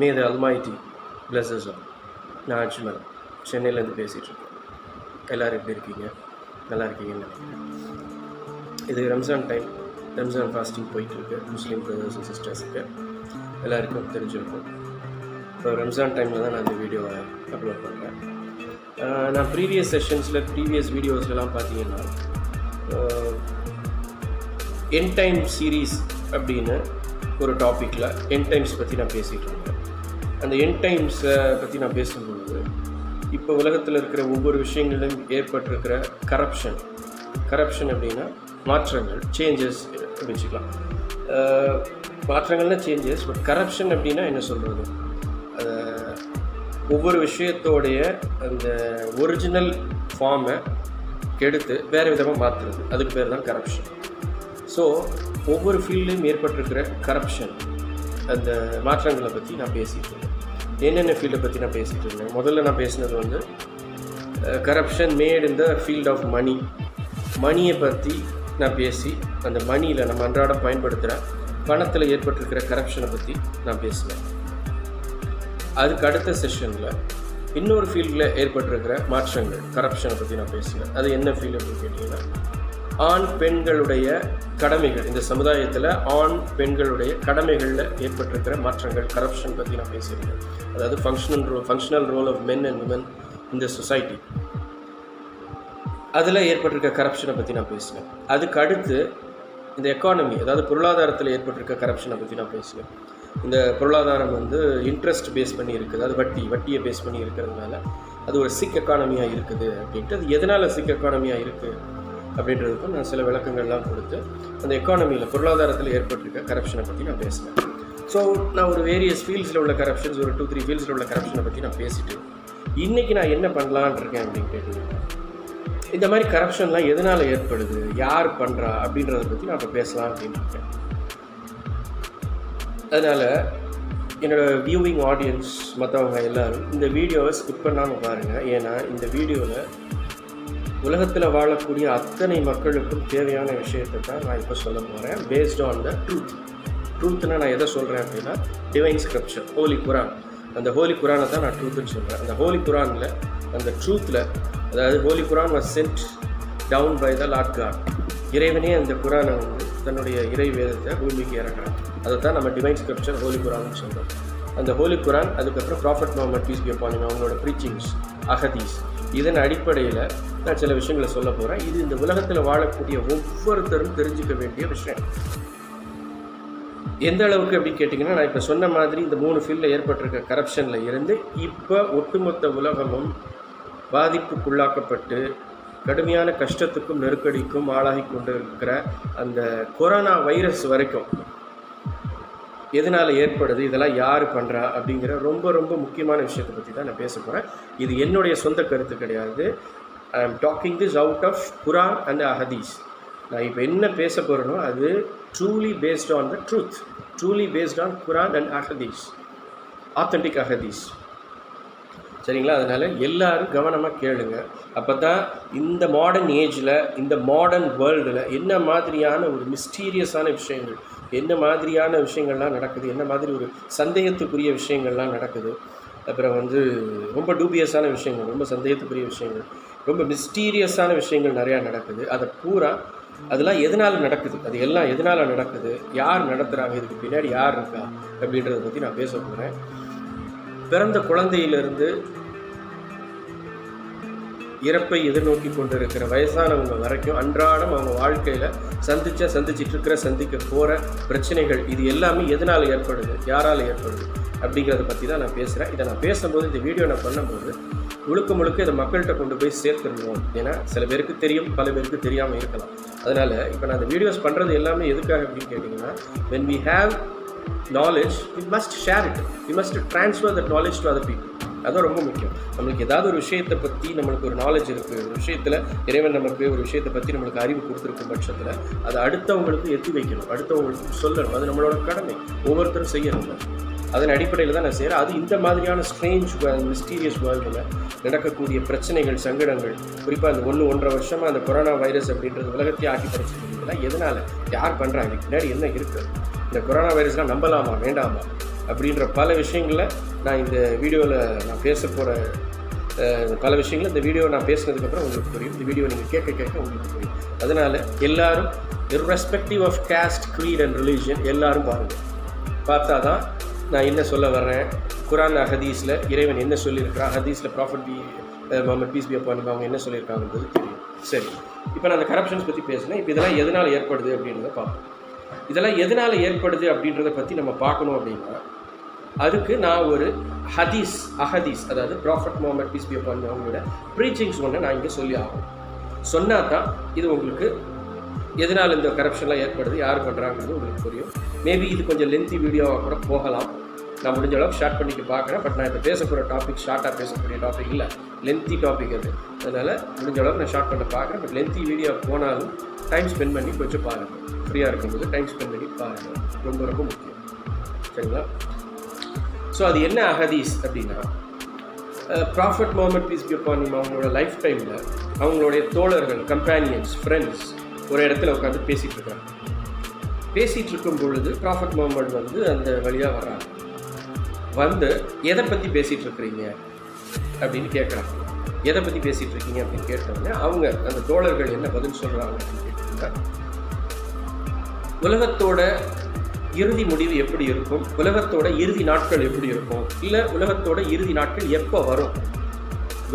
மே த almighty pluses all. நான் அஜ்மல், சென்னையிலேருந்து பேசிகிட்ருக்கேன். எல்லோரும் எப்படி இருக்கீங்க? நல்லா இருக்கீங்கன்னு நினைக்கிறேன். இது ரம்ஜான் டைம், ரம்ஜான் ஃபாஸ்டிங் போயிட்டுருக்கு முஸ்லீம் பிரதர்ஸ் அண்ட் சிஸ்டர்ஸுக்கு எல்லாருக்கும் தெரிஞ்சிருக்கும். இப்போ ரம்ஜான் டைமில் தான் நான் இந்த வீடியோவை அப்லோட் பண்ணுறேன். நான் ப்ரீவியஸ் செஷன்ஸில் ப்ரீவியஸ் வீடியோஸ்லாம் பார்த்தீங்கன்னா என் டைம் சீரீஸ் அப்படின்னு ஒரு டாப்பிக்கில் என் டைம்ஸ் பற்றி நான் பேசிகிட்டு இருக்கேன். அந்த என் டைம்ஸை பற்றி நான் பேசும்பொழுது இப்போ உலகத்தில் இருக்கிற ஒவ்வொரு விஷயங்களிலும் ஏற்பட்டிருக்கிற கரப்ஷன் அப்படின்னா மாற்றங்கள், சேஞ்சஸ் வச்சுக்கலாம். மாற்றங்கள்னா சேஞ்சஸ், பட் கரப்ஷன் அப்படின்னா என்ன சொல்கிறது, ஒவ்வொரு விஷயத்தோடைய அந்த ஒரிஜினல் ஃபார்மை கெடுத்து வேறு விதமாக மாற்றுறது, அதுக்கு பேர் தான் கரப்ஷன். ஸோ ஒவ்வொரு ஃபீல்ட்லேயும் ஏற்பட்டிருக்கிற கரப்ஷன், அந்த மாற்றங்களை பற்றி நான் பேசிகிட்டு இருந்தேன். என்னென்ன ஃபீல்டை பற்றி நான் பேசிகிட்டு இருந்தேன்? முதல்ல நான் பேசினது வந்து corruption made in the field of மணியை பற்றி நான் பேசி, அந்த மணியில் நம்ம அன்றாடம் பயன்படுத்துகிற பணத்தில் ஏற்பட்டிருக்கிற கரப்ஷனை பற்றி நான் பேசினேன். அதுக்கு அடுத்த செஷனில் இன்னொரு ஃபீல்டில் ஏற்பட்டிருக்கிற மாற்றங்கள், கரப்ஷனை பற்றி நான் பேசினேன். அது என்ன ஃபீல்டு அப்படின்னு கேட்டிங்கன்னா, ஆண் பெண்களுடைய கடமைகள், இந்த சமுதாயத்தில் ஆண் பெண்களுடைய கடமைகளில் ஏற்பட்டிருக்கிற மாற்றங்கள், கரப்ஷன் பற்றி நான் பேசியிருக்கேன். அதாவது functional role of men and women in the society, அதில் ஏற்பட்டிருக்க கரப்ஷனை பற்றி நான் பேசினேன். அதுக்கு அடுத்து இந்த எக்கானமி, அதாவது பொருளாதாரத்தில் ஏற்பட்டிருக்க கரப்ஷனை பற்றி நான் பேசினேன். இந்த பொருளாதாரம் வந்து இன்ட்ரெஸ்ட் பேஸ் பண்ணி இருக்குது, அது வட்டியை பேஸ் பண்ணி இருக்கிறதுனால அது ஒரு சிக் எக்கானமியாக இருக்குது அப்படின்ட்டு. அது எதனால் சிக் எக்கானமியாக இருக்குது அப்படின்றதுக்கும் நான் சில விளக்கங்கள்லாம் கொடுத்து அந்த எக்கானமியில், பொருளாதாரத்தில் ஏற்பட்டிருக்க கரப்ஷனை பற்றி நான் பேசினேன். ஸோ நான் ஒரு வேரியஸ் ஃபீல்ட்ஸில் உள்ள கரப்ஷன்ஸ், ஒரு 2-3 ஃபீல்ட்ஸில் உள்ள கரப்ஷனை பற்றி நான் பேசிட்டு இன்றைக்கி நான் என்ன பண்ணலான் இருக்கேன் அப்படின்னு கேட்டிங்கன்னா, இந்த மாதிரி கரப்ஷன்லாம் எதனால் ஏற்படுது, யார் பண்ணுறா அப்படின்றத பற்றி நான் இப்போ பேசலாம் அப்படின்னு இருக்கேன். அதனால் என்னோடய வியூவிங் ஆடியன்ஸ் மற்றவங்க எல்லோரும் இந்த வீடியோவை ஸ்கிப் பண்ணாமல் பாருங்கள். ஏன்னா இந்த வீடியோவில் உலகத்தில் வாழக்கூடிய அத்தனை மக்களுக்கும் தேவையான விஷயத்தை தான் நான் இப்போ சொல்ல போகிறேன், பேஸ்ட் ஆன் த ட்ரூத்னா நான் எதை சொல்கிறேன் அப்படின்னா, டிவைன் ஸ்கிரிப்சர், ஹோலி குரான். அந்த ஹோலி குரானை தான் நான் ட்ரூத்துன்னு சொல்கிறேன். அந்த ஹோலி குரானில், அந்த ட்ரூத்தில், அதாவது holy Quran was sent down by the Lord God. இறைவனே அந்த குரானை வந்து தன்னுடைய இறை வேதத்தை பூமிக்கு இறக்குறான். அதை தான் நம்ம டிவைன் ஸ்கிரிப்சர் ஹோலி குரான்னு சொல்கிறோம். அந்த ஹோலி குரான், அதுக்கப்புறம் prophet Muhammad piece be upon him, அவங்களோட ப்ரீச்சிங்ஸ், அஹதீஸ், இதன் அடிப்படையில் நான் சில விஷயங்களை சொல்ல போகிறேன். இது இந்த உலகத்தில் வாழக்கூடிய ஒவ்வொருத்தரும் தெரிஞ்சுக்க வேண்டிய விஷயம். எந்த அளவுக்கு அப்படின்னு கேட்டிங்கன்னா, நான் இப்போ சொன்ன மாதிரி இந்த 3 ஃபீல்டில் ஏற்பட்டிருக்க கரப்ஷனில் இருந்து இப்போ ஒட்டுமொத்த உலகமும் பாதிப்புக்குள்ளாக்கப்பட்டு கடுமையான கஷ்டத்துக்கும் நெருக்கடிக்கும் ஆளாகி கொண்டு இருக்கிற அந்த கொரோனா வைரஸ் வரைக்கும் எதனால் ஏற்படுது, இதெல்லாம் யார் பண்ணுறா அப்படிங்கிற ரொம்ப ரொம்ப முக்கியமான விஷயத்தை பற்றி தான் நான் பேச போகிறேன். இது என்னுடைய சொந்த கருத்து கிடையாது. I am talking this out of Quran and Ahadith. நான் இப்போ என்ன பேச போகிறேனோ அது truly based on the truth, truly based on Quran and Ahadith, authentic Ahadith. சரிங்களா? அதனால் எல்லோரும் கவனமாக கேளுங்க. அப்போ தான் இந்த மாடர்ன் ஏஜில், இந்த மாடர்ன் வேர்ல்டில் என்ன மாதிரியான ஒரு மிஸ்டீரியஸான விஷயங்கள், என்ன மாதிரியான விஷயங்கள்லாம் நடக்குது, என்ன மாதிரி ஒரு சந்தேகத்துக்குரிய விஷயங்கள்லாம் நடக்குது, அப்புறம் வந்து ரொம்ப டூபியஸான விஷயங்கள், ரொம்ப சந்தேகத்துக்குரிய விஷயங்கள், ரொம்ப மிஸ்டீரியஸான விஷயங்கள் நிறையா நடக்குது. அதை பூரா அதெல்லாம் எதனால் நடக்குது, அது எல்லாம் எதனால் நடக்குது, யார் நடத்துகிறாங்க, இதுக்கு பின்னாடி யார் இருக்கா அப்படின்றத பற்றி நான் பேச போகிறேன். பிறந்த குழந்தையிலிருந்து இறப்பை எதிர்நோக்கி கொண்டு இருக்கிற வயசானவங்க வரைக்கும் அன்றாடம் அவங்க வாழ்க்கையில் சந்திக்க போகிற பிரச்சனைகள், இது எல்லாமே எதனால் ஏற்படுது, யாரால் ஏற்படுது அப்படிங்கிறத பற்றி தான் நான் பேசுகிறேன். இதை நான் பேசும்போது, இந்த வீடியோ நான் பண்ணும்போது முழுக்க இதை மக்கள்கிட்ட கொண்டு போய் சேர்த்துருவோம். ஏன்னா சில பேருக்கு தெரியும், பல பேருக்கு தெரியாமல் இருக்கலாம். அதனால் இப்போ நான் இந்த வீடியோஸ் பண்ணுறது எல்லாமே எதுக்காக அப்படின்னு கேட்டிங்கன்னா, when we have knowledge, we must share it, we must transfer that knowledge to other people. அதுதான் ரொம்ப முக்கியம். நம்மளுக்கு ஏதாவது ஒரு விஷயத்தை பற்றி நம்மளுக்கு ஒரு நாலேஜ் இருக்குது, ஒரு விஷயத்தில் இறைவன் நமக்கு ஒரு விஷயத்தை பற்றி நம்மளுக்கு அறிவு கொடுத்துருக்கும் பட்சத்தில் அதை அடுத்தவங்களுக்கு எத்தி வைக்கணும், அடுத்தவங்களுக்கு சொல்லணும். அது நம்மளோட கடமை, ஒவ்வொருத்தரும் செய்யணும். அதன் அடிப்படையில் தான் நான் செய்கிறேன். அது இந்த மாதிரியான ஸ்ட்ரேஞ்ச் மிஸ்டீரியஸ் வேர்ல்டில் நடக்கக்கூடிய பிரச்சனைகள், சங்கடங்கள், குறிப்பாக அந்த 1-1.5 வருஷமாக அந்த கொரோனா வைரஸ் அப்படின்றது உலகத்தையே ஆக்கி பறிச்சிருக்கீங்களா, எதனால், யார் பண்ணுறாங்க, இதுக்கு பின்னாடி என்ன இருக்குது, இந்த கொரோனா வைரஸ்லாம் நம்பலாமா வேண்டாமா, அப்படின்ற பல விஷயங்களை நான் இந்த வீடியோவில் நான் பேச போகிற பல விஷயங்கள் இந்த வீடியோ நான் பேசுனதுக்கப்புறம் உங்களுக்கு புரியும். இந்த வீடியோ நீங்கள் கேட்க கேட்க உங்களுக்கு புரியும். அதனால் எல்லாரும் irrespective of caste, creed and religion எல்லாரும் பாருங்கள். பார்த்தா தான் நான் என்ன சொல்ல வர்றேன், குரான் ஹதீஸில் இறைவன் என்ன சொல்லியிருக்கிறான், ஹதீஸில் prophet Muhammad piece be upon அவங்க என்ன சொல்லியிருக்காங்கன்றது தெரியும். சரி, இப்போ நான் அந்த கரப்ஷன்ஸ் பற்றி பேசினேன். இப்போ இதெல்லாம் எதனால் ஏற்படுது அப்படின்றத பார்ப்போம். இதெல்லாம் எதனால் ஏற்படுது அப்படின்றத பற்றி நம்ம பார்க்கணும் அப்படின்னா, அதுக்கு நான் ஒரு அஹதீஸ் அதாவது prophet Muhammad piece be upon அவங்களோட ப்ரீச்சிங்ஸ் ஒன்று நான் இங்கே சொல்லி ஆகணும். சொன்னால் தான் இது உங்களுக்கு எதனால் இந்த கரப்ஷன்லாம் ஏற்படுது, யார் பண்ணுறாங்கிறது உங்களுக்கு புரியும். மேபி இது கொஞ்சம் லென்த்தி வீடியோவாக கூட போகலாம். நான் முடிஞ்ச அளவுக்கு ஷார்ட் பண்ணிட்டு பார்க்குறேன். பட் நான் இப்போ பேச போகிற டாபிக் ஷார்ட்டாக பேசக்கூடிய டாபிக் இல்லை, லென்த்தி டாபிக் அது. அதனால் முடிஞ்ச அளவுக்கு நான் ஷார்ட் பண்ண பார்க்குறேன். பட் லென்த்தி வீடியோ போனாலும் டைம் ஸ்பெண்ட் பண்ணி கொஞ்சம் பாருங்கள். ஃப்ரீயாக இருக்கும்போது டைம் ஸ்பெண்ட் பண்ணி பாருங்கள், ரொம்ப ரொம்ப முக்கியம். சரிங்களா? ஸோ அது என்ன அஹதீஸ் அப்படின்னா, prophet Muhammad piece be upon him அவங்களோட லைஃப் டைமில் அவங்களுடைய தோழர்கள், கம்பேனியன்ஸ், ஃப்ரெண்ட்ஸ் ஒரு இடத்துல உட்காந்து பேசிகிட்டு இருக்காங்க. பேசிகிட்டு இருக்கும் பொழுது ப்ராஃபட் முஹம்மது வந்து அந்த வழியாக வர்றாங்க. வந்து எதை பற்றி பேசிகிட்டு இருக்கிறீங்க அப்படின்னு கேட்குறாங்க. எதை பற்றி பேசிகிட்டு இருக்கீங்க அப்படின்னு கேட்டோடனே அவங்க அந்த தோழர்கள் என்ன பதில் சொல்கிறாங்க அப்படின்னு கேட்டாங்க, உலகத்தோட இறுதி முடிவு எப்படி இருக்கும், உலகத்தோட இறுதி நாட்கள் எப்படி இருக்கும், இல்லை உலகத்தோட இறுதி நாட்கள் எப்போ வரும்,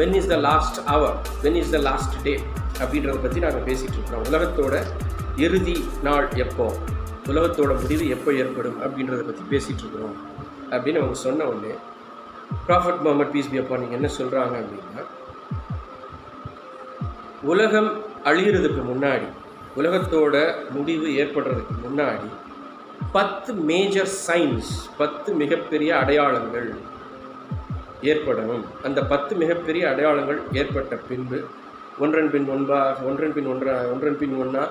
when is the last hour, when is the last day அப்படின்றத பற்றி நாங்கள் பேசிகிட்டு இருக்கிறோம். உலகத்தோட இறுதி நாள் எப்போ, உலகத்தோட முடிவு எப்போ ஏற்படும் அப்படின்றத பற்றி பேசிகிட்டு இருக்கிறோம் அப்படின்னு அவங்க சொன்ன உடனே prophet Muhammad piece be upon நீங்கள் என்ன சொல்கிறாங்க அப்படின்னா, உலகம் அழிகிறதுக்கு முன்னாடி, உலகத்தோட முடிவு ஏற்படுறதுக்கு முன்னாடி 10 மேஜர் சைன்ஸ், 10 மிகப்பெரிய அடையாளங்கள் ஏற்படணும். அந்த 10 மிகப்பெரிய அடையாளங்கள் ஏற்பட்ட பின்பு ஒன்றன் பின் ஒன்றா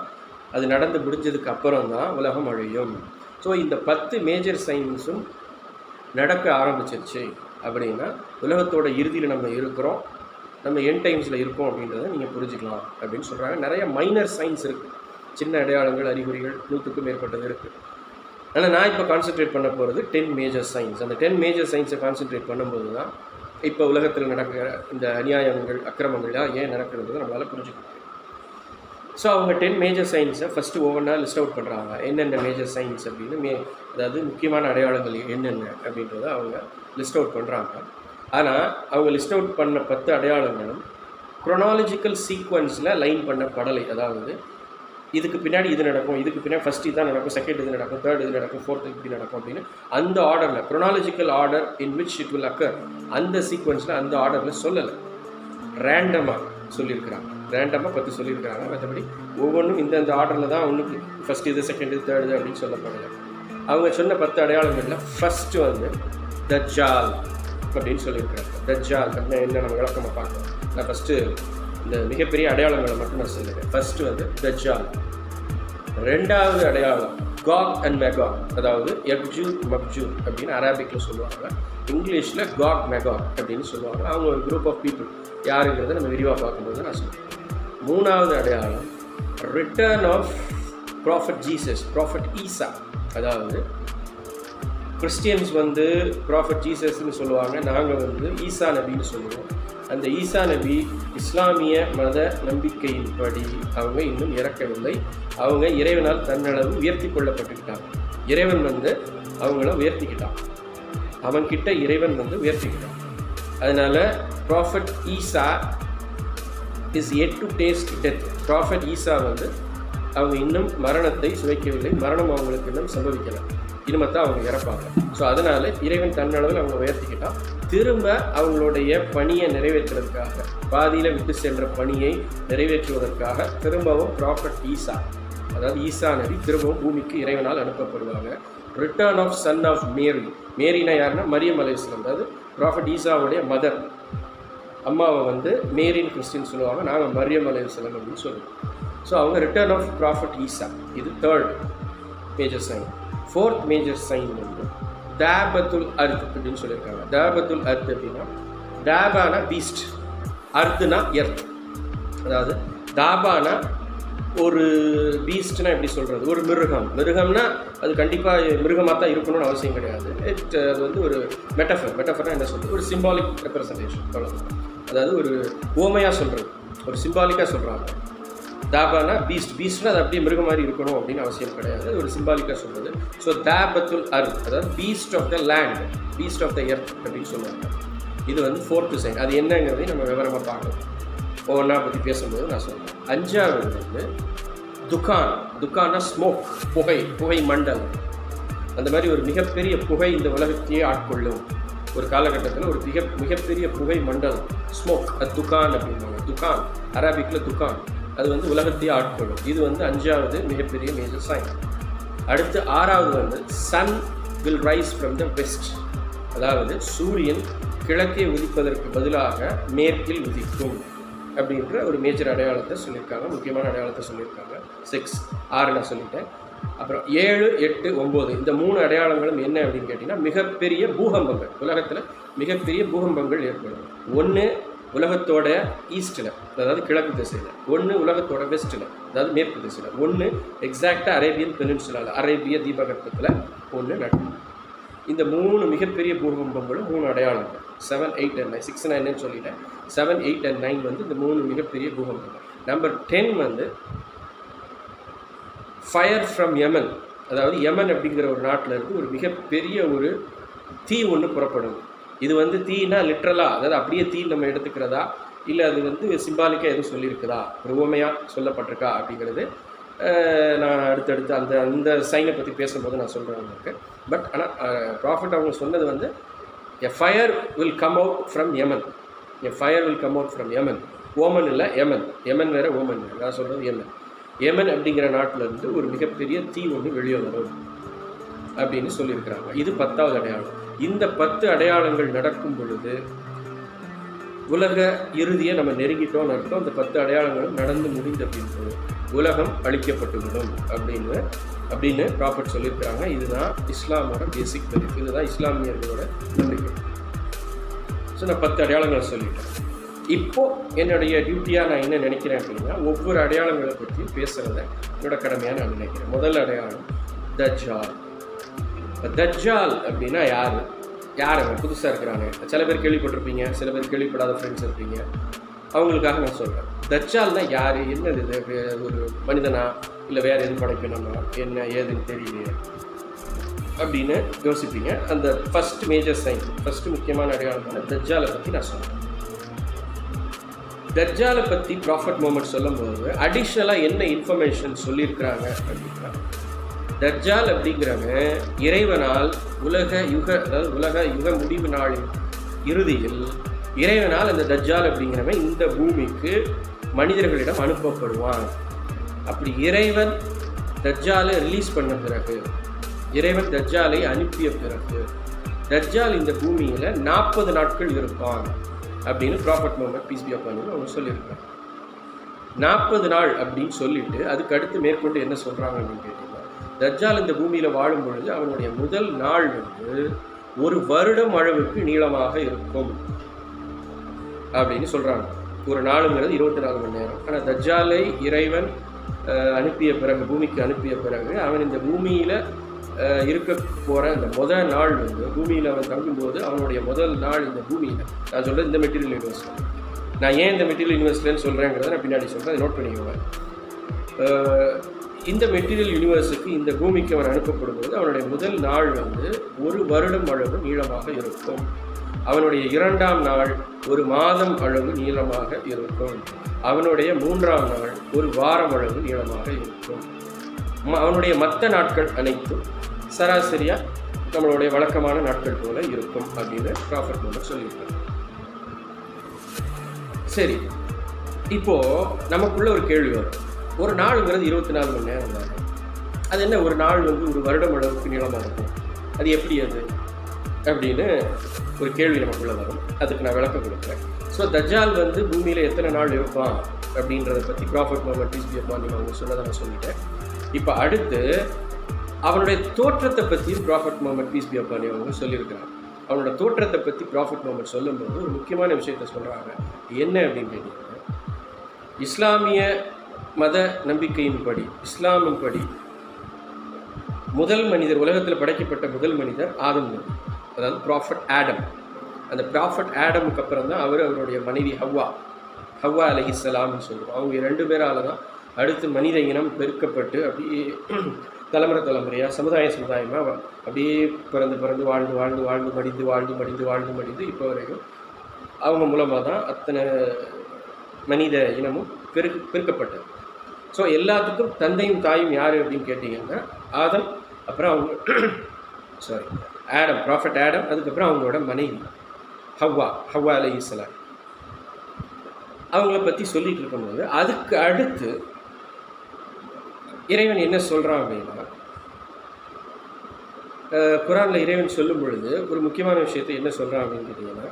அது நடந்து முடிஞ்சதுக்கு அப்புறம் தான் உலகம் அழியும். ஸோ இந்த 10 மேஜர் சைன்ஸும் நடக்க ஆரம்பிச்சிருச்சு அப்படின்னா உலகத்தோட இறுதியில் நம்ம இருக்கிறோம், நம்ம எண்ட் டைம்ஸில் இருக்கோம் அப்படின்றத நீங்கள் புரிஞ்சுக்கலாம் அப்படின்னு சொல்கிறாங்க. நிறைய மைனர் சைன்ஸ் இருக்குது, சின்ன அடையாளங்கள், அறிகுறிகள் 100க்கும் மேற்பட்டது இருக்குது. ஆனால் நான் இப்போ கான்சென்ட்ரேட் பண்ண போகிறது 10 மேஜர் சைன்ஸ். அந்த 10 மேஜர் சைன்ஸை கான்சென்ட்ரேட் பண்ணும்போது தான் இப்போ உலகத்தில் நடக்கிற இந்த அநியாயங்கள், அக்கிரமங்கள்லாம் ஏன் நடக்கிறது நம்மளால் புரிஞ்சுக்க முடியும். ஸோ அவங்க 10 மேஜர் சைன்ஸை ஃபஸ்ட்டு ஒவ்வொன்றா லிஸ்ட் அவுட் பண்ணுறாங்க. என்னென்ன மேஜர் சைன்ஸ் அப்படின்னு அதாவது முக்கியமான அடையாளங்கள் என்னென்ன அப்படின்றத அவங்க லிஸ்ட் அவுட் பண்ணுறாங்க. ஆனால் அவங்க லிஸ்ட் அவுட் பண்ண 10 அடையாளங்களும் குரோனாலஜிக்கல் சீக்வன்ஸில் லைன் பண்ணப்படலை. அதாவது இதுக்கு பின்னாடி இது நடக்கும், இதுக்கு பின்னாடி ஃபஸ்ட் இதுதான் நடக்கும், செகண்ட் இது நடக்கும், தேர்ட் இது நடக்கும், ஃபோர்த் இப்படி நடக்கும் அப்படின்னு அந்த ஆர்டரில், chronological order in which it will occur, அந்த சீக்வன்ஸில் அந்த ஆர்டரில் சொல்லலை, ரேண்டமாக சொல்லியிருக்கிறாங்க. ரேண்டமாக 10 சொல்லியிருக்கிறாங்க. மற்றபடி ஒவ்வொன்றும் இந்த ஆர்டரில் தான் ஒன்றுக்கு ஃபஸ்ட் இது, செகண்ட் இது, தேர்ட் இது அப்படின்னு சொல்லப்படலை. அவங்க சொன்ன 10 அடையாளங்களில் ஃபஸ்ட்டு வந்து தஜ்ஜால் அப்படின்னு சொல்லியிருக்கிறாங்க. தஜ்ஜால் அப்படின்னா என்ன நம்ம விளக்கமாக பார்க்கலாம். நான் ஃபஸ்ட்டு இந்த மிகப்பெரிய அடையாளங்களை மட்டும் நான் சொல்லுவேன். ஃபஸ்ட்டு வந்து தஜ்ஜால். ரெண்டாவது அடையாளம் காக் அண்ட் மெகாக், அதாவது யக்ஜூத் மக்ஜூத் அப்படின்னு அரபிக்கில் சொல்லுவாங்க, இங்கிலீஷில் காக் மெகாக் அப்படின்னு சொல்லுவாங்க. அவங்க ஒரு குரூப் ஆஃப் பீப்புள், யாருங்கிறத நம்ம விரிவாக பார்க்கும்போது நான் சொல்லுவேன். மூணாவது அடையாளம் return of prophet Jesus, prophet Isa. அதாவது கிறிஸ்டியன்ஸ் வந்து ப்ராஃபட் ஜீசஸ்ன்னு சொல்லுவாங்க, நாங்கள் வந்து ஈசா நபின்னு சொல்லுவோம். அந்த ஈசா நபி இஸ்லாமிய மத நம்பிக்கையின்படி அவங்க இன்னும் இறக்கவில்லை. அவங்க இறைவனால் தன்னளவு உயர்த்தி கொள்ளப்பட்டுக்கிட்டாங்க. இறைவன் வந்து அவங்கள உயர்த்திக்கிட்டான், அவன்கிட்ட இறைவன் வந்து உயர்த்திக்கிட்டான். அதனால் prophet Isa is yet to taste death. Prophet Isa வந்து அவங்க இன்னும் மரணத்தை சுவைக்கவில்லை, மரணம் அவங்களுக்கு இன்னும் சம்பவிக்கலை, இனிமத்தான் அவங்க இறப்பாங்க. ஸோ அதனால் இறைவன் தன்னளவில் அவங்க உயர்த்திக்கிட்டான். திரும்ப அவங்களுடைய பணியை நிறைவேற்றுவதற்காக, பாதியில் விட்டு சென்ற பணியை நிறைவேற்றுவதற்காக திரும்பவும் ப்ராஃபட் ஈசா, அதாவது ஈசா நபி திரும்பவும் பூமிக்கு இறைவனால் அனுப்பப்படுவாங்க. Return of son of Mary. மேரினா யாருன்னா மரியம் அலைஹிஸ்ஸலாம், அதாவது ப்ராஃபட் ஈசாவுடைய மதர், அம்மாவை வந்து மேரின்னு கிறிஸ்டின் சொல்லுவாங்க, நாங்கள் மரியம் அலைஹிஸ்ஸலாம் அப்படின்னு சொல்லுவோம். ஸோ அவங்க ரிட்டர்ன் ஆஃப் ப்ராஃபட் ஈசா, இது third major sign. Fourth major sign வந்து தாபத்துல் அர்த் அப்படின்னு சொல்லியிருக்காங்க. தாபத்துல் அர்த் அப்படின்னா, தாபானா பீஸ்ட், அர்த்துனா எர்த். அதாவது தாபானா ஒரு பீஸ்ட்னா எப்படி சொல்கிறது, ஒரு மிருகம்னா அது கண்டிப்பாக மிருகமாக தான் இருக்கணும்னு அவசியம் கிடையாது. அது வந்து ஒரு மெட்டஃபர்னா என்ன சொல்கிறது, ஒரு சிம்பாலிக் ரெப்ரசன்டேஷன், அவ்வளோதான். அதாவது ஒரு ஓமையாக சொல்கிறது, ஒரு சிம்பாலிக்காக சொல்கிறாங்க. தாபானா பீஸ்ட்னா அது அப்படியே மிருகம் மாதிரி இருக்கணும் அப்படின்னு அவசியம் கிடையாது, அது ஒரு சிம்பாலிக்காக சொல்கிறது. ஸோ தாபத்துல் அர்த், அதாவது beast of the land, beast of the earth அப்படின்னு சொல்லுவாங்க. இது வந்து 4th சைன். அது என்னங்கிறதையும் நம்ம விவரமாக பார்க்கணும். ஒவ்வொன்றா பற்றி பேசும்போது நான் சொல்கிறேன். 5வது வந்து துக்கான்னா ஸ்மோக், புகை மண்டல். அந்த மாதிரி ஒரு மிகப்பெரிய புகை இந்த உலகத்தையே ஆட்கொள்ளும் ஒரு காலகட்டத்தில் ஒரு மிகப்பெரிய புகை மண்டலம், ஸ்மோக், அது துக்கான் அப்படின்வாங்க. துக்கான் அரபிக்கில் துக்கான், அது வந்து உலகத்தையே ஆட்கொள்ளும். இது வந்து 5வது மிகப்பெரிய மேஜர் சைன். அடுத்து 6வது வந்து sun will rise from the west, அதாவது சூரியன் கிழக்கே உதிப்பதற்கு பதிலாக மேற்கில் உதிக்கும் அப்படின்ற ஒரு மேஜர் அடையாளத்தை சொல்லியிருக்காங்க, முக்கியமான அடையாளத்தை சொல்லியிருக்காங்க. 6 நான் சொல்லிட்டேன். அப்புறம் 7, 8, 9 இந்த 3 அடையாளங்களும் என்ன அப்படின்னு கேட்டிங்கன்னா, மிகப்பெரிய பூகம்பங்கள், உலகத்தில் மிகப்பெரிய பூகம்பங்கள் ஏற்படும். ஒன்று உலகத்தோட ஈஸ்ட்டில், அதாவது கிழக்கு திசையில், ஒன்று உலகத்தோட வெஸ்ட்டில், அதாவது மேற்கு திசையில், ஒன்று எக்ஸாக்டாக அரேபியன் பெனின்சுலாவில், அரேபிய தீபகற்பத்தில் ஒன்று நடக்கும். இந்த 3 மிகப்பெரிய பூகம்பங்களும் 3 அடையாளங்கள். 7, 8 and 9, 6, 9 சொல்லிட்டேன். 7, 8 and 9 வந்து இந்த 3 மிகப்பெரிய பூகம்பங்கள். நம்பர் 10 வந்து ஃபயர் ஃப்ரம் யமன், அதாவது யமன் அப்படிங்கிற ஒரு நாட்டில் இருந்து ஒரு மிகப்பெரிய ஒரு தீ ஒன்று புறப்படும். இது வந்து தீனா லிட்ரலாக, அதாவது அப்படியே தீ நம்ம எடுத்துக்கிறதா, இல்லை அது வந்து சிம்பாலிக்காக எதுவும் சொல்லியிருக்குதா, ரூபமையாக சொல்லப்பட்டிருக்கா அப்படிங்கிறது நான் அடுத்தடுத்து அந்த சைனை பற்றி பேசும்போது நான் சொல்கிறேன் உங்களுக்கு. பட் ஆனால் ப்ராஃபிட் அவங்க சொன்னது வந்து a fire will come out from Yemen, a fire will come out from Yemen. Oman இல்லை, யமன் வேறு, ஓமன் வேறு. நான் சொல்கிறது யமன் அப்படிங்கிற நாட்டில் இருந்து ஒரு மிகப்பெரிய தீ ஒன்று வெளியே வரும் அப்படின்னு சொல்லியிருக்கிறாங்க. இது 10வது அடையாளம். இந்த 10 அடையாளங்கள் நடக்கும் பொழுது உலக இறுதியை நம்ம நெருங்கிட்டோம்னு அர்த்தம். அந்த 10 அடையாளங்களும் நடந்து முடிந்த பின்பு உலகம் அழிக்கப்பட்டுவிடும் அப்படின்னு ப்ராஃபட் சொல்லியிருக்கிறாங்க. இதுதான் இஸ்லாமோட பேசிக் பிலீஃப், இதுதான் இஸ்லாமியர்களோட நம்பிக்கை. ஸோ நான் 10 அடையாளங்களை சொல்லிட்டேன். இப்போது என்னுடைய டியூட்டியாக நான் என்ன நினைக்கிறேன் அப்படின்னா, ஒவ்வொரு அடையாளங்களை பற்றி பேசுகிறத என்னோட கடமையாக நான் நினைக்கிறேன். முதல் அடையாளம் தஜ்ஜால். தஜ்ஜால் அப்படின்னா யார் புதுசாக இருக்கிறாங்க, சில பேர் கேள்விப்பட்டிருப்பீங்க, சில பேர் கேள்விப்படாத ஃப்ரெண்ட்ஸ் இருப்பீங்க. அவங்களுக்காக நான் சொல்கிறேன். தஜ்ஜால்னா யார், என்னது இது, ஒரு மனிதனா இல்லை வேறு எதுவும் படைக்கணுமா, என்ன ஏதுன்னு தெரியலையே அப்படின்னு யோசிப்பீங்க. அந்த ஃபஸ்ட் மேஜர் சைன், ஃபஸ்ட்டு முக்கியமான அடையாளமான தஜ்ஜாலை பற்றி நான் சொல்கிறேன். தஜ்ஜாலை பற்றி ப்ராஃபட் முஹம்மத் சொல்லும்போது அடிஷ்னலாக என்ன இன்ஃபர்மேஷன் சொல்லியிருக்கிறாங்க அப்படின்னா, தஜ்ஜால் அப்படிங்கிறவங்க இறைவனால் உலக யுக முடிவு நாளின் இறுதியில் இறைவனால் அந்த தஜ்ஜால் அப்படிங்கிறவன் இந்த பூமிக்கு மனிதர்களிடம் அனுப்பப்படுவான். அப்படி இறைவன் தஜ்ஜாலை ரிலீஸ் பண்ண பிறகு, இறைவன் தஜ்ஜாலை அனுப்பிய பிறகு தஜ்ஜால் இந்த பூமியில் 40 நாட்கள் இருப்பான் அப்படின்னு prophet Muhammad piece be upon அவங்க சொல்லியிருக்காங்க. 40 நாள் அப்படின்னு சொல்லிட்டு அதுக்கு அடுத்து மேற்கொண்டு என்ன சொல்கிறாங்க அப்படின்னு கேட்டிங்கன்னா, தஜ்ஜால் இந்த பூமியில் வாழும் பொழுது அவனுடைய முதல் நாள் வந்து 1 வருடம் அளவுக்கு நீளமாக இருக்கும் அப்படின்னு சொல்கிறாங்க. ஒரு நாளுங்கிறது 24 மணி நேரம். ஆனால் தஜ்ஜாலை இறைவன் அனுப்பிய பிறகு, பூமிக்கு அனுப்பிய பிறகு, அவன் இந்த பூமியில் இருக்க போகிற அந்த முதல் நாள் வந்து, பூமியில் அவன் தங்கும்போது அவனுடைய முதல் நாள் இந்த பூமியில், நான் சொல்கிறேன் இந்த மெட்டீரியல் யூனிவர்ஸில். நான் ஏன் இந்த மெட்டீரியல் யூனிவர்ஸ்லன்னு சொல்கிறேங்கிறத நான் பின்னாடி சொல்கிறேன், அதை நோட் பண்ணிக்கோங்க. இந்த மெட்டீரியல் யூனிவர்ஸுக்கு, இந்த பூமிக்கு அவன் அனுப்பப்படும்போது அவனுடைய முதல் நாள் வந்து 1 வருடம் அளவு நீளமாக இருக்கும். அவனுடைய 2ஆம் நாள் 1 மாதம் அளவு நீளமாக இருக்கும். அவனுடைய 3ஆம் நாள் 1 வாரம் அளவு நீளமாக இருக்கும். அவனுடைய மற்ற நாட்கள் அனைத்தும் சராசரியாக நம்மளுடைய வழக்கமான நாட்கள் போல இருக்கும் அப்படின்னு ப்ராஃபட் முஹம்மத் சொல்லியிருக்காங்க. சரி, இப்போது நமக்குள்ள ஒரு கேள்வி வரும். ஒரு நாளுங்கிறது 24 மணி நேரம் தானே, அது என்ன ஒரு நாள் வந்து 1 வருடம் அளவுக்கு நீளமாக இருக்கும், அது எப்படி அது அப்படின்னு ஒரு கேள்வி நமக்குள்ளே வரும். அதுக்கு நான் விளக்கம் கொடுக்குறேன். ஸோ தஜ்ஜால் வந்து பூமியில் எத்தனை நாள் இருப்பான் அப்படின்றத பற்றி prophet Muhammad piece be upon அவங்க சொன்னதை நான் சொல்லிட்டேன். இப்போ அடுத்து அவனுடைய தோற்றத்தை பற்றியும் prophet Muhammad piece be upon அவங்க சொல்லியிருக்கிறாங்க. அவனோட தோற்றத்தை பற்றி ப்ராஃபட் முஹம்மத் சொல்லும்போது ஒரு முக்கியமான விஷயத்த சொல்கிறாங்க. என்ன அப்படின்னு கேட்டீங்கன்னா, இஸ்லாமிய மத நம்பிக்கையின்படி, இஸ்லாமின்படி முதல் மனிதர், உலகத்தில் படைக்கப்பட்ட முதல் மனிதர் ஆதம் நபி, அதாவது ப்ராஃபட் ஆடம். அந்த ப்ராஃபட் ஆடமுக்கு அப்புறம் தான் அவருடைய மனைவி ஹவ்வா அலைஹிஸ்ஸலாம்னு சொல்லுவோம். அவங்க 2 பேரால் தான் அடுத்து மனித இனம் பெருக்கப்பட்டு அப்படியே தலைமுறையாக சமுதாயமாக அப்படியே பிறந்து வாழ்ந்து மடிந்து இப்போ வரைக்கும் அவங்க மூலமாக தான் அத்தனை மனித இனமும் பெருக்கப்பட்டது. ஸோ எல்லாத்துக்கும் தந்தையும் தாயும் யார் அப்படின்னு கேட்டிங்கன்னா ஆதம், அப்புறம் அவங்க ஆடம், ப்ராஃபட் ஆடம், அதுக்கப்புறம் அவங்களோட மனைவி ஹவ்வா அலைஹிஸ்ஸலாம். அவங்கள பற்றி சொல்லிகிட்டு இருக்கும்போது அதுக்கு அடுத்து இறைவன் என்ன சொல்கிறான் அப்படின்னா, குரானில் இறைவன் சொல்லும் பொழுது ஒரு முக்கியமான விஷயத்தை என்ன சொல்கிறான் அப்படின்னு கேட்டிங்கன்னா,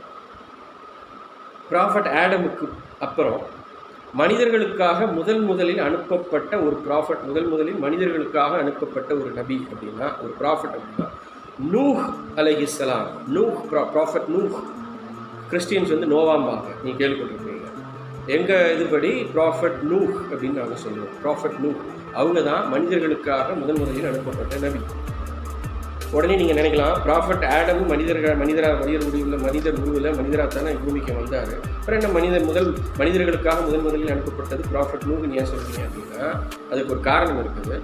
ப்ராஃபட் ஆடமுக்கு அப்புறம் மனிதர்களுக்காக முதலில் அனுப்பப்பட்ட ஒரு ப்ராஃபட், முதலில் மனிதர்களுக்காக அனுப்பப்பட்ட ஒரு நபி அப்படின்னா, ஒரு ப்ராஃபட் அப்படின்னா நூஹ் அலைஹிஸ்ஸலாம். ப்ராஃபட் நூஹ். கிறிஸ்டியன்ஸ் வந்து நோவாம்பாங்க, நீங்கள் கேள்விப்பட்டிருப்பீங்க. எங்கள் இதுபடி ப்ராஃபட் நூஹ் அப்படின்னு நாங்கள் சொல்லுவோம். ப்ராஃபட் நூஹ் அவங்க தான் மனிதர்களுக்காக முதலில் அனுப்பப்பட்ட நபி. உடனே நீங்கள் நினைக்கலாம், ப்ராஃபட் ஆடமும் மனிதர் உருவில் மனிதராக தானே பூமிக்கு வந்தார், அப்புறம் என்ன மனிதர்களுக்காக முதலில் அனுப்பப்பட்டது ப்ராஃபட் நூஹ்னு ஏன் சொல்கிறீங்க அப்படின்னா, அதுக்கு ஒரு காரணம் இருக்குது.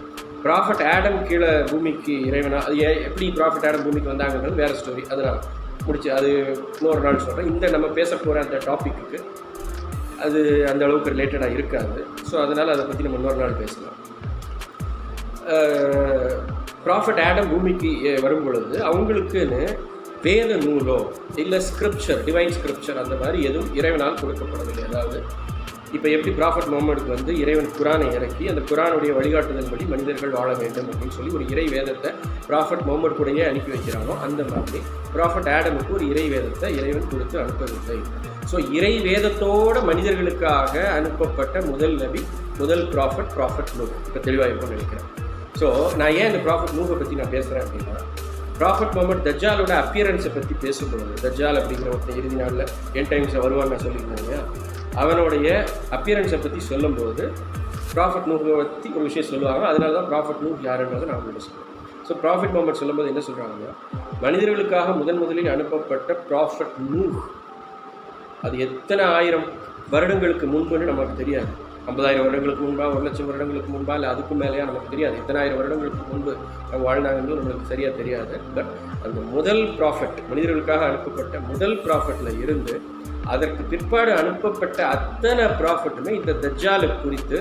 ப்ராஃபட் ஆடம் கீழே பூமிக்கு இறைவனா, அது எப்படி ப்ராஃபட் ஆடம் பூமிக்கு வந்தாங்கன்றது வேறு ஸ்டோரி, அதனால் முடிச்சு அது இன்னொரு நாள் சொல்கிறேன். இந்த நம்ம பேச போகிற அந்த டாப்பிக்கு அது அந்த அளவுக்கு ரிலேட்டடாக இருக்காது. ஸோ அதனால் அதை பற்றி நம்ம இன்னொரு நாள் பேசலாம். ப்ராஃபட் ஆடம் பூமிக்கு வரும் பொழுது அவங்களுக்குன்னு வேத நூலோ இல்லை ஸ்கிரிப்சர், டிவைன் ஸ்கிரிப்சர் அந்த மாதிரி எதுவும் இறைவனால் கொடுக்கப்படவில்லை. அதாவது இப்போ எப்படி ப்ராஃபட் முகமதுக்கு வந்து இறைவன் குரானை இறக்கி அந்த குரானுடைய வழிகாட்டுதல்படி மனிதர்கள் வாழ வேண்டும் அப்படின்னு சொல்லி ஒரு இறை வேதத்தை ப்ராஃபட் முகமது கூடயே அனுப்பி வைக்கிறானோ, அந்த மாதிரி ப்ராஃபட் ஆடமுக்கு ஒரு இறை வேதத்தை இறைவன் கொடுத்து அனுப்பவில்லை. ஸோ இறை வேதத்தோட மனிதர்களுக்காக அனுப்பப்பட்ட முதல் நபி, முதல் ப்ராஃபட் நூஹ். இப்போ தெளிவாக இருக்கும்னு நினைக்கிறேன். ஸோ நான் ஏன் இந்த ப்ராஃபட் நூஹை பற்றி நான் பேசுகிறேன் அப்படின்னா, ப்ராஃபட் முகமது தஜ்ஜாலோட அப்பியரன்ஸை பற்றி பேசும்பொழுது, தஜ்ஜால் அப்படிங்கிற ஒருத்தர் இறுதி நாளில் என் டைம்ஸை வருவான்னு நான் சொல்லியிருந்தேன். அவனுடைய அப்பியரன்ஸை பற்றி சொல்லும்போது ப்ராஃபட் நூஹை பற்றி ஒரு விஷயம் சொல்லுவாங்க. அதனால தான் ப்ராஃபட் நூஹ் யாருன்றதை நான் உங்களுக்கு சொல்லுவேன். ஸோ ப்ராஃபட் முகமது சொல்லும்போது என்ன சொல்கிறாங்கன்னா, மனிதர்களுக்காக முதலில் அனுப்பப்பட்ட ப்ராஃபட் நூஹ் அது எத்தனை ஆயிரம் வருடங்களுக்கு முன்புன்னு நமக்கு தெரியாது. 50,000 வருடங்களுக்கு முன்பா, 1,00,000 வருடங்களுக்கு முன்பா, இல்லை அதுக்கும் மேலேயா நமக்கு தெரியாது. எத்தனை ஆயிரம் வருடங்களுக்கு முன்பு அவங்க வாழ்ந்தாங்கன்னு நம்மளுக்கு சரியாக தெரியாது. பட் அந்த முதல் ப்ராஃபட், மனிதர்களுக்காக அனுப்பப்பட்ட முதல் ப்ராஃபட்டில் இருந்து அதற்கு பிற்பாடு அனுப்பப்பட்ட அத்தனை ப்ராஃபட்டுமே இந்த தஜ்ஜாலை குறித்து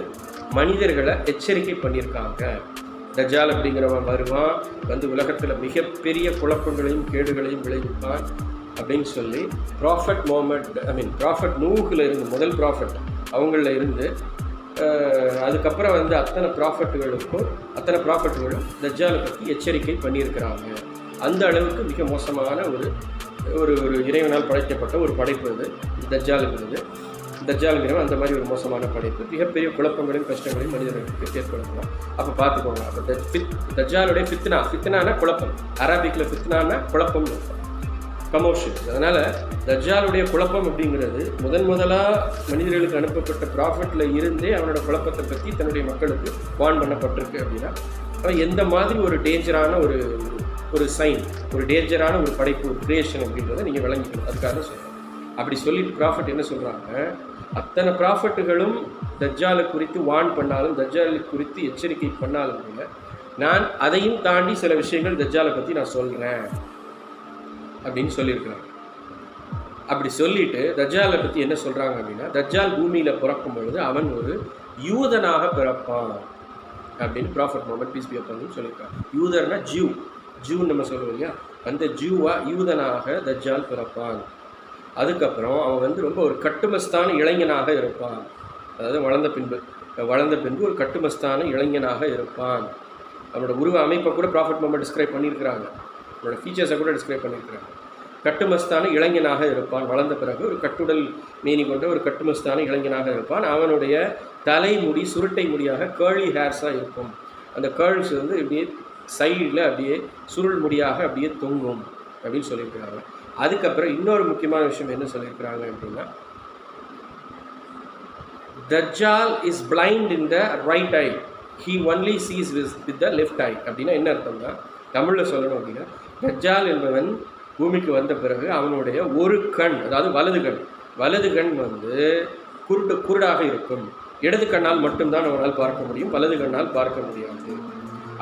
மனிதர்களை எச்சரிக்கை பண்ணியிருக்காங்க. தஜ்ஜால் அப்படிங்கிறவன் வருவான், வந்து உலகத்தில் மிகப்பெரிய குழப்பங்களையும் கேடுகளையும் விளைவிப்பான் அப்படின்னு சொல்லி ப்ராஃபட் நூஹில் இருந்து, முதல் ப்ராஃபட் அவங்கள இருந்து அதுக்கப்புறம் வந்து அத்தனை ப்ராஃபட்டுகளும் தஜ்ஜாலை பற்றி எச்சரிக்கை பண்ணியிருக்கிறாங்க. அந்த அளவுக்கு மிக மோசமான ஒரு இறைவனால் படைக்கப்பட்ட ஒரு படைப்பு இது தஜ்ஜாலுங்கிறவன். அந்த மாதிரி ஒரு மோசமான படைப்பு மிகப்பெரிய குழப்பங்களையும் கஷ்டங்களையும் மனிதர்களுக்கு ஏற்படுத்தலாம். அப்போ பார்த்துக்கோங்க. அப்போ தஜ்ஜாலுடைய ஃபித்னானா குழப்பம், அரபிக்கில் ஃபித்னானா குழப்பம், கமோஷன். அதனால் தஜ்ஜாலுடைய குழப்பம் அப்படிங்கிறது முதலாக மனிதர்களுக்கு அனுப்பப்பட்ட ப்ராஃபட்டில் இருந்தே அவனோட குழப்பத்தை பற்றி தன்னுடைய மக்களுக்கு வார்ன் பண்ணப்பட்டிருக்கு. அப்படின்னா அவன் எந்த மாதிரி ஒரு டேஞ்சரான ஒரு சைன், ஒரு டேஞ்சரான ஒரு படைப்பு, ஒரு கிரியேஷன் அப்படின்றத நீங்கள் விளங்கிக்கணும். அதுக்காக சொல்கிறேன். அப்படி சொல்லிட்டு ப்ராஃபட் என்ன சொல்கிறாங்க, அத்தனை ப்ராஃபட்டுகளும் தஜ்ஜாலை குறித்து வார்ன் பண்ணாலும், தஜ்ஜாலை குறித்து எச்சரிக்கை பண்ணாலும் கூட நான் அதையும் தாண்டி சில விஷயங்கள் தஜ்ஜாலை பற்றி நான் சொல்கிறேன் அப்படின்னு சொல்லியிருக்கிறாங்க. அப்படி சொல்லிட்டு தஜ்ஜாலை பற்றி என்ன சொல்கிறாங்க அப்படின்னா, தஜ்ஜால் பூமியில் பிறக்கும் பொழுது அவன் ஒரு யூதனாக பிறப்பான் அப்படின்னு ப்ராஃபட் முகமது பீஸ் பி அப்பான்னு சொல்லியிருக்காங்க. யூதர்னா ஜூன்னு நம்ம சொல்லுவோம் இல்லையா, அந்த யூதனாக தஜ்ஜால் பிறப்பான். அதுக்கப்புறம் அவன் வந்து ரொம்ப ஒரு கட்டுமஸ்தான இளைஞனாக இருப்பான். அதாவது வளர்ந்த பின்பு ஒரு கட்டுமஸ்தான இளைஞனாக இருப்பான். அவனோட உருவ அமைப்பை கூட ப்ராஃபட் முகமது டிஸ்கிரைப் பண்ணியிருக்கிறாங்க. அவனோட ஃபீச்சர்ஸை கூட டிஸ்கிரைப் பண்ணியிருக்கிறாங்க. கட்டுமஸ்தான இளைஞனாக இருப்பான். வளர்ந்த பிறகு ஒரு கட்டுடல் மேனி கொண்ட ஒரு கட்டுமஸ்தான இளைஞனாக இருப்பான். அவனுடைய தலைமுடி சுருட்டை முடியாக கேர்லி ஹேர்ஸாக இருக்கும். அந்த கேர்ள்ஸ் வந்து இப்படியே சைடில் அப்படியே சுருள் முடியாக அப்படியே தொங்கும் அப்படின்னு சொல்லியிருக்கிறாங்க. அதுக்கப்புறம் இன்னொரு முக்கியமான விஷயம் என்ன சொல்லியிருக்கிறாங்க அப்படின்னா, Dajjal is blind in the right eye, he only sees with the left eye. அப்படின்னா என்ன அர்த்தம்னா, தமிழில் சொல்லணும் அப்படின்னா, தஜ்ஜால் என்பவன் பூமிக்கு வந்த பிறகு அவனுடைய ஒரு கண், அதாவது வலது கண் வந்து குருடாக இருக்கும். இடது கண்ணால் மட்டும்தான் அவனால் பார்க்க முடியும், வலது கண்ணால் பார்க்க முடியாது.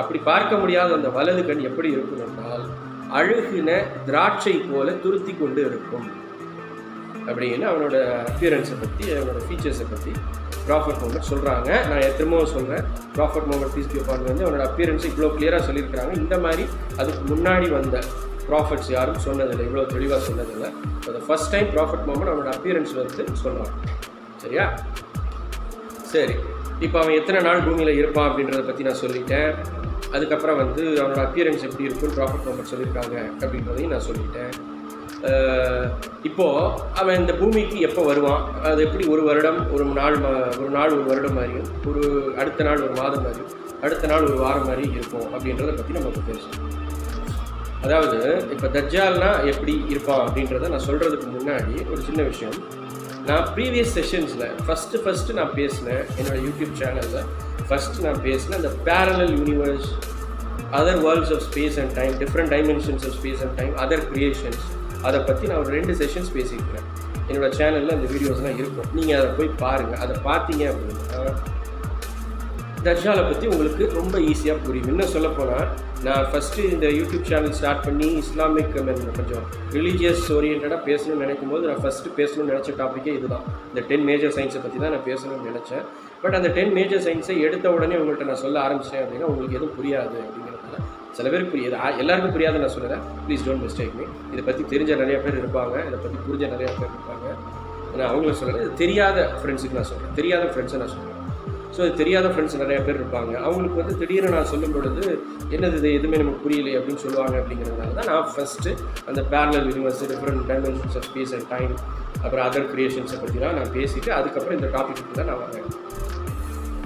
அப்படி பார்க்க முடியாத அந்த வலது கண் எப்படி இருக்கும் என்றால், அழுகின திராட்சை போல துருத்தி கொண்டு இருக்கும் அப்படின்னு அவனோட அப்பியரன்ஸை பற்றி, அவனோட ஃபீச்சர்ஸை பற்றி ப்ராஃபட் முகமது சொல்கிறாங்க. நான் திரும்பவும் சொல்கிறேன், prophet Muhammad peace be upon வந்து அவனோட அப்பியரன்ஸை இவ்வளோ கிளியராக சொல்லியிருக்கிறாங்க. இந்த மாதிரி அதுக்கு முன்னாடி வந்த ப்ராஃபட்ஸ் யாரும் சொன்னதில்லை, இவ்வளோ தெளிவாக சொன்னதில்லை. So first time prophet Muhammad அவனோட அப்பியரன்ஸ் வந்து சொல்கிறாங்க. சரியா? சரி, இப்போ அவன் எத்தனை நாள் பூமியில் இருப்பான் அப்படின்றத பற்றி நான் சொல்லிட்டேன். அதுக்கப்புறம் வந்து அவனோட அப்பியரன்ஸ் எப்படி இருக்குன்னு ப்ராஃபட் முகமது சொல்லியிருக்காங்க அப்படின்றதையும் நான் சொல்லிட்டேன். இப்போது அவன் இந்த பூமிக்கு எப்போ வருவான், அது எப்படி ஒரு வருடம் ஒரு நாள் ஒரு வருடம் மாதிரியும், அடுத்த நாள் ஒரு மாதம் மாதிரியும், அடுத்த நாள் ஒரு வாரம் மாதிரி இருக்கும் அப்படின்றத பற்றி நம்ம இப்போ பேசணும். அதாவது இப்போ தஜ்ஜால்னா எப்படி இருப்பான் அப்படின்றத நான் சொல்கிறதுக்கு முன்னாடி ஒரு சின்ன விஷயம். நான் ப்ரீவியஸ் செஷன்ஸில் ஃபஸ்ட்டு நான் பேசினேன், என்னோடய யூடியூப் சேனலில் ஃபஸ்ட்டு நான் பேசினேன் அந்த parallel universe, other worlds of space and time, different dimensions of space and time, other creations, அதை பற்றி நான் ஒரு 2 செஷன்ஸ் பேசியிருக்கிறேன். என்னோடய சேனலில் அந்த வீடியோஸ்லாம் இருக்கும், நீங்கள் அதை போய் பாருங்கள். அதை பார்த்தீங்க அப்படின்னா தஜ்ஜாலை பற்றி உங்களுக்கு ரொம்ப ஈஸியாக புரியும். இன்னும் சொல்லப்போனால், நான் ஃபஸ்ட்டு இந்த யூடியூப் சேனல் ஸ்டார்ட் பண்ணி இஸ்லாமிக் கொஞ்சம் ரிலீஜியஸ் ஓரியன்டாக பேசணும்னு நினைக்கும் போது, நான் ஃபஸ்ட்டு பேசணும்னு நினச்ச டாப்பிக்கே இதுதான். இந்த 10 மேஜர் சயின்ஸை பற்றி தான் நான் பேசணும்னு நினச்சேன். பட் அந்த 10 மேஜர் சயின்ஸை எடுத்த உடனே உங்கள்கிட்ட நான் சொல்ல ஆரம்பித்தேன் அப்படின்னா உங்களுக்கு எதுவும் புரியாது அப்படிங்கிறதுனால, சில பேருக்கு புரியுது, எல்லாருக்கும் புரியாது நான் சொல்லுறேன், ப்ளீஸ் டோன்ட் மிஸ்டேக் மீ. இதை பற்றி தெரிஞ்ச நிறையா பேர் இருப்பாங்க, இதை பற்றி புரிஞ்ச நிறையா பேர் இருப்பாங்க. நான் அவங்கள சொல்கிறேன், இது தெரியாத ஃப்ரெண்ட்ஸுக்கு நான் சொல்கிறேன், தெரியாத ஃப்ரெண்ட்ஸை நான் சொல்கிறேன். ஸோ இது தெரியாத ஃப்ரெண்ட்ஸ் நிறையா பேர் இருப்பாங்க, அவங்களுக்கு வந்து திடீர்னு நான் சொல்லும் பொழுது என்னது இது எதுவுமே நமக்கு புரியலை அப்படின்னு சொல்லுவாங்க. அப்படிங்கிறதுனால தான் நான் ஃபஸ்ட்டு அந்த parallel universe, different dimensions of space and time, அப்புறம் அதர் கிரியேஷன்ஸை பற்றிலாம் நான் பேசிவிட்டு அதுக்கப்புறம் இந்த டாபிக்கு தான் நான் வரேன்.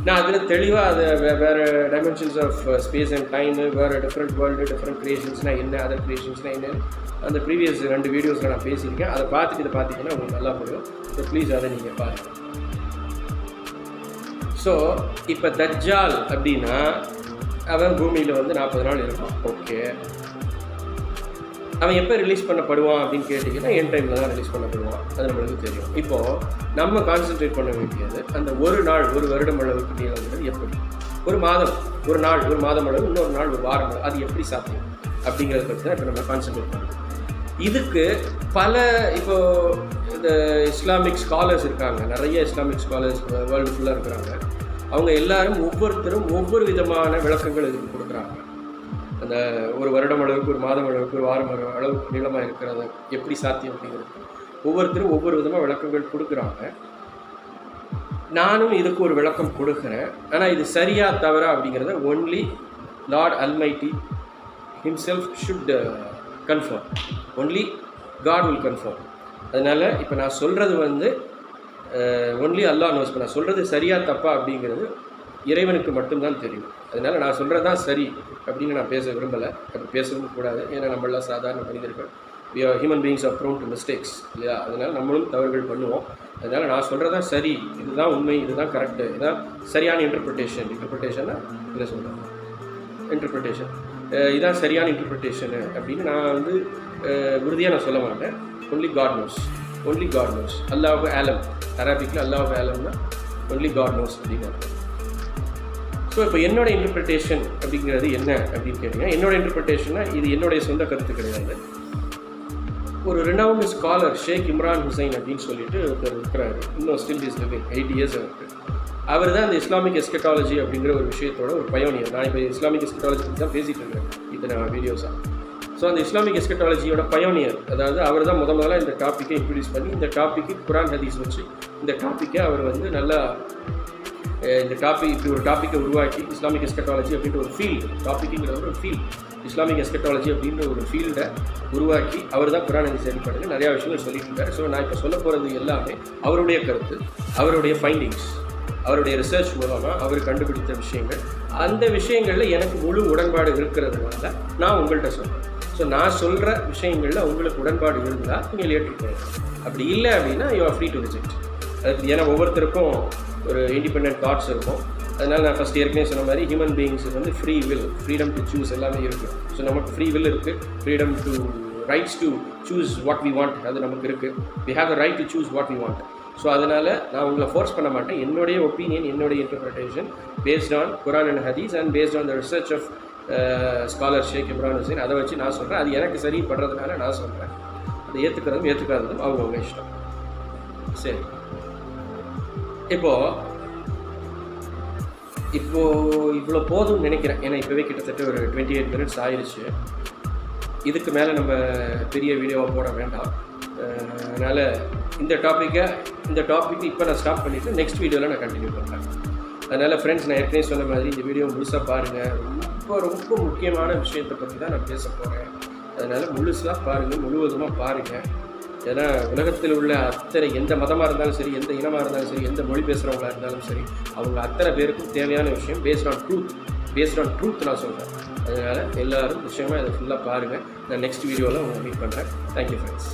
நான் அதில் தெளிவாக அதை வேறு dimensions of space and time, வேறு டிஃப்ரெண்ட் வேர்ல்டு, டிஃப்ரெண்ட் கிரியேஷன்ஸ்னால் என்ன, அதர் கிரியேஷன்ஸ்னால் என்ன, அந்த ப்ரீவியஸ் 2 வீடியோஸில் நான் பேசியிருக்கேன். அதை பார்த்துட்டு இதை பார்த்தீங்கன்னா உங்களுக்கு நல்லா புரியும். ஸோ ப்ளீஸ் அதை நீங்கள் பாருங்கள். ஸோ இப்போ தஜ்ஜால் அப்படின்னா அவன் பூமியில் வந்து 40 நாள் இருப்பான். ஓகே, அவன் எப்போ ரிலீஸ் பண்ணப்படுவான் அப்படின்னு கேட்டிங்கன்னா என் டைமில் தான் ரிலீஸ் பண்ணப்படுவான், அது நம்மளுக்கு தெரியும். இப்போது நம்ம கான்சென்ட்ரேட் பண்ண வேண்டியது அந்த ஒரு நாள், ஒரு வருடம் அளவுக்கு நீளங்கிறது எப்படி, ஒரு மாதம், ஒரு நாள், ஒரு மாதம் அளவு, இன்னொரு நாள், ஒரு வாரம் அளவு, அது எப்படி சாத்தியம் அப்படிங்கிறத பற்றி தான் இப்போ நம்ம கான்சென்ட்ரேட் பண்ணணும். இதுக்கு இப்போது இந்த இஸ்லாமிக் ஸ்காலர்ஸ் இருக்காங்க, நிறைய இஸ்லாமிக் ஸ்காலர்ஸ் வேர்ல்டு ஃபுல்லாக இருக்கிறாங்க. அவங்க எல்லாரும் ஒவ்வொருத்தரும் ஒவ்வொரு விதமான விளக்கங்கள் இதுக்கு கொடுக்குறாங்க. அந்த ஒரு வருடம் அளவுக்கு, ஒரு மாதம் அளவுக்கு, ஒரு வாரம் அளவுக்கு நீளமாக இருக்கிறத எப்படி சாத்தியம் அப்படிங்கிறது ஒவ்வொருத்தரும் ஒவ்வொரு விதமாக விளக்கங்கள் கொடுக்குறாங்க. நானும் இதுக்கு ஒரு விளக்கம் கொடுக்குறேன். ஆனால் இது சரியா தவறா அப்படிங்கிறத only Lord Almighty himself should confirm, only God will confirm. அதனால் இப்போ நான் சொல்கிறது வந்து ஒன்லி அல்லாஹ் நோஸ். இப்போ நான் சொல்கிறது சரியா தப்பா அப்படிங்கிறது இறைவனுக்கு மட்டும்தான் தெரியும். அதனால் நான் சொல்கிறது தான் சரி அப்படின்னு நான் பேச விரும்பலை, அப்படி பேசவும் கூடாது. ஏன்னா நம்மளாம் சாதாரண மனிதர்கள், human beings are prone to mistakes இல்லையா? அதனால் நம்மளும் தவறுகள் பண்ணுவோம். அதனால் நான் சொல்கிறது தான் சரி, இதுதான் உண்மை, இதுதான் கரெக்டு, இதுதான் சரியான இன்டர்பிரிட்டேஷன்னா என்ன சொல்கிறேன், இன்டர்பிரிட்டேஷன் இதான் சரியான இன்டர்பிரிட்டேஷனு அப்படின்னு நான் வந்து உறுதியாக நான் சொல்ல மாட்டேன். Only God knows, only God knows. Allah alam, அரபிக்கில் அல்லாஹ் ஆலம்னா ஒன்லி காட் நோஸ் அப்படின்னு. ஸோ இப்போ என்னோட இன்டர்பிரிட்டேஷன் அப்படிங்கிறது என்ன அப்படின்னு கேட்டிங்கன்னா, என்னோட இன்டர்பிரிட்டேஷன்னா இது என்னுடைய சொந்த கருத்து கிடையாது. ஒரு ரெனவுண்ட் ஸ்காலர் ஷேக் இம்ரான் ஹுசைன் அப்படின்னு சொல்லிட்டு ஒருத்தர் இருக்கிறாரு, இன்னும் ஸ்டில் இஸ் லிவிங், 8 இயர்ஸ் இருக்குது. அவர் தான் இந்த இஸ்லாமிக் எஸ்கட்டாலஜி அப்படிங்கிற ஒரு விஷயத்தோட ஒரு பயோனியர். நான் இப்போ இஸ்லாமிக் எஸ்கட்டாலஜி பற்றி தான் பேசிகிட்டு இருக்கேன் இத்தனை வீடியோஸாக. ஸோ அந்த இஸ்லாமிக் எஸ்கட்டாலஜியோட பயோனியர், அதாவது அவர் தான் முதல்ல இந்த டாப்பிக்கை இன்ட்ரடியூஸ் பண்ணி, இந்த டாப்பிக்கு குரான் ஹதீஸ் வச்சு இந்த டாப்பிக்கை அவர் வந்து நல்லா இந்த இப்படி ஒரு டாப்பிக்கை உருவாக்கி, இஸ்லாமிக் எஸ்கட்டாலஜி அப்படின்ற ஒரு ஃபீல்டு, டாப்பிக்குங்கிற ஒரு ஃபீல்டு, இஸ்லாமிக் எஸ்கட்டாலஜி அப்படின்ற ஒரு ஃபீல்டை உருவாக்கி அவர் தான் குரான் ஹதீஸ் ஸ்டடி பண்ணுங்க நிறையா விஷயங்கள் சொல்லிட்டு இருக்காரு. ஸோ நான் இப்போ சொல்ல போகிறது எல்லாமே அவருடைய கருத்து, அவருடைய ஃபைண்டிங்ஸ், அவருடைய ரிசர்ச் மூலமாக அவர் கண்டுபிடித்த விஷயங்கள். அந்த விஷயங்களில் எனக்கு முழு உடன்பாடு இருக்கிறதுனால நான் உங்கள்கிட்ட சொல்கிறேன். ஸோ நான் சொல்கிற விஷயங்களில் உங்களுக்கு உடன்பாடு இருந்தால் நீங்கள் ஏற்றுக்கொள்ளலாம், அப்படி இல்லை அப்படின்னா you are free to reject. அது ஏன்னா ஒவ்வொருத்தருக்கும் ஒரு இண்டிபெண்ட் தாட்ஸ் இருக்கும். அதனால் நான் ஃபஸ்ட் ஏற்கனவே சொன்ன மாதிரி ஹியூமன் பீயிங்ஸுக்கு வந்து free will, freedom to choose எல்லாமே இருக்குது. ஸோ நமக்கு ஃப்ரீ வில் இருக்குது, freedom to rights to choose what we want, அது நமக்கு இருக்குது. We have a right to choose what we want. So அதனால் நான் உங்களை ஃபோர்ஸ் பண்ண மாட்டேன். என்னுடைய ஒப்பீனியன், என்னுடைய interpretation based on Quran and Hadith and based on the research of scholar Sheikh Imran Hussain. அதை வச்சு நான் சொல்கிறேன். அது எனக்கு சரி படுறதுனால நான் சொல்கிறேன். அதை ஏற்றுக்கிறதும் ஏற்றுக்காததும் அவங்கவுங்க இஷ்டம். சரி, இப்போது இவ்வளோ போதும்னு நினைக்கிறேன். ஏன்னா இப்போவே கிட்டத்தட்ட ஒரு 28 மினிட்ஸ் ஆயிடுச்சு. இதுக்கு மேலே நம்ம பெரிய வீடியோவாக போட வேண்டாம். அதனால் இந்த டாப்பிக்கை இப்போ நான் ஸ்டாப் பண்ணிவிட்டு நெக்ஸ்ட் வீடியோவில் நான் கண்டினியூ பண்ணுறேன். அதனால் ஃப்ரெண்ட்ஸ், நான் ஏற்கனவே சொன்ன மாதிரி இந்த வீடியோ முழுசாக பாருங்கள். ரொம்ப ரொம்ப முக்கியமான விஷயத்தை பற்றி தான் நான் பேச போகிறேன். அதனால் முழுசாக பாருங்கள், முழுவதுமாக பாருங்கள். ஏன்னா உலகத்தில் உள்ள அத்தனை, எந்த மதமாக இருந்தாலும் சரி, எந்த இனமாக இருந்தாலும் சரி, எந்த மொழி பேசுகிறவங்களாக இருந்தாலும் சரி, அவங்க அத்தனை பேருக்கும் தேவையான விஷயம் பேஸ்ட் ஆன் ட்ரூத் நான் சொல்கிறேன். அதனால் எல்லோரும் நிச்சயமாக இதை ஃபுல்லாக பாருங்கள். நான் நெக்ஸ்ட் வீடியோவில் உங்களை மீட் பண்ணுறேன். Thank you friends.